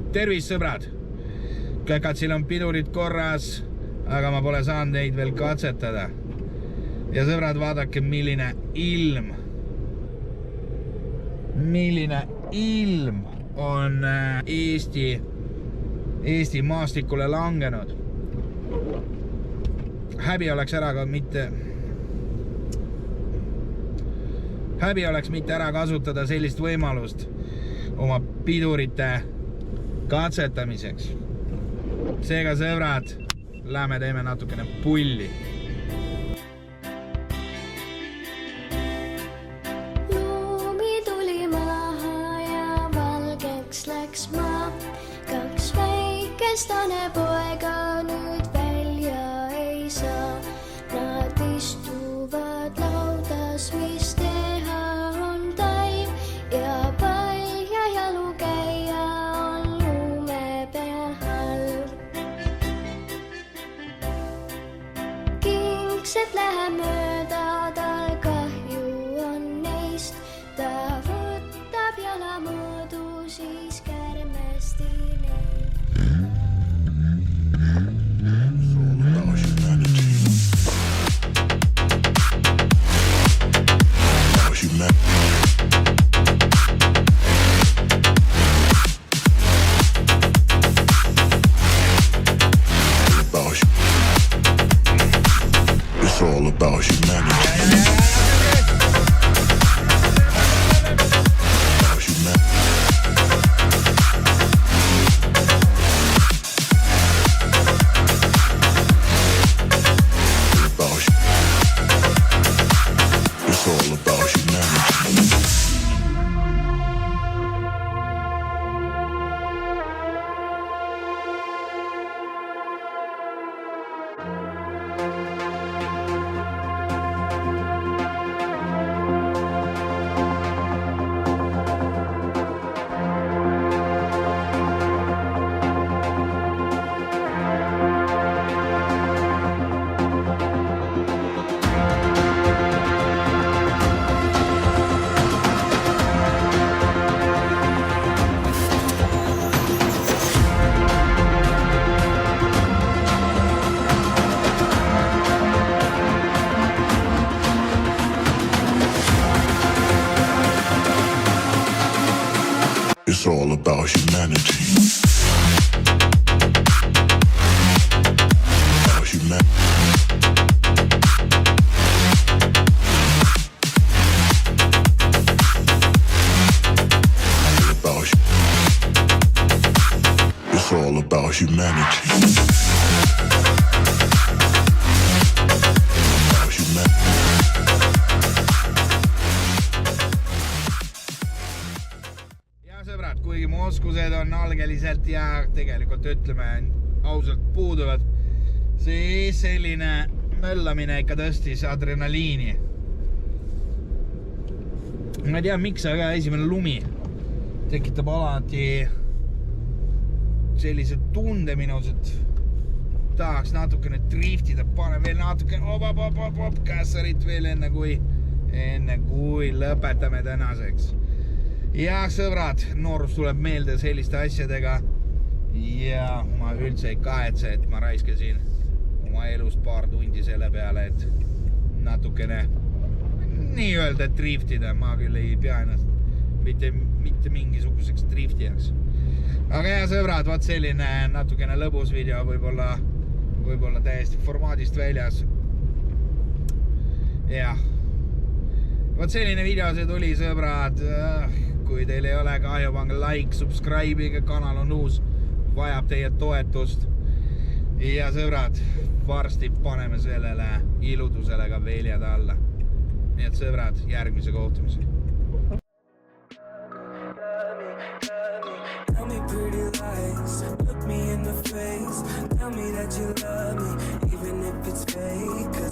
Tervis, sõbrad! Kekatsil on pidurid korras, aga ma pole saanud neid veel katsetada. Ja sõbrad, vaadake, milline ilm on Eesti maastikule langenud. Häbi oleks mitte ära kasutada sellist võimalust oma pidurite katsetamiseks. Seega, sõbrad, lähme teeme natukene pulli. Luumi tuli maha ja valgeks läks maa. Kaks väikestane poega nüüd välja ei saa. Nad istuvad laudas, mis teha on taim ja palja jalu käia on luume peal halb. Kingset läheb mööda, tal kahju on neist. Ta võtab jala mõõdu, siis kärmesti neid. It's all about humanity. It's all about humanity. It's all about humanity. About humanity. It's all about humanity. About humanity. Sõbrad, kuigi mu oskused on algeliselt ja tegelikult ütleme ausalt puuduvad, siis selline möllamine ikka tõstis adrenaliini. Ma ei tea, miks, aga esimene lumi tekitab alati sellise tunde minus, et tahaks natukene driftida, panen veel natukene kässarit veel enne kui lõpetame tänaseks. Ja sõbrad, noorus tuleb meelde selliste asjadega ja ma üldse ei kahetse, et ma raiskasin oma elust paar tundi selle peale, et natukene nii öelda driftida. Ma küll ei pea ennast mitte mingisuguseks driftijaks. Aga ja sõbrad, vaat selline natukene lõbus video, võib-olla täiesti formaadist väljas. Jah, vaat selline video see tuli, sõbrad. Kui teil ei ole kahju, pange like, subscribe'iga, kanal on uus, vajab teie toetust. Ja sõbrad, varsti paneme sellele iludusele ka veljad alla. Nii et sõbrad, järgmise kohtumise. Tell me pretty lies, look me in the face. Tell me that you love me, even if it's fake.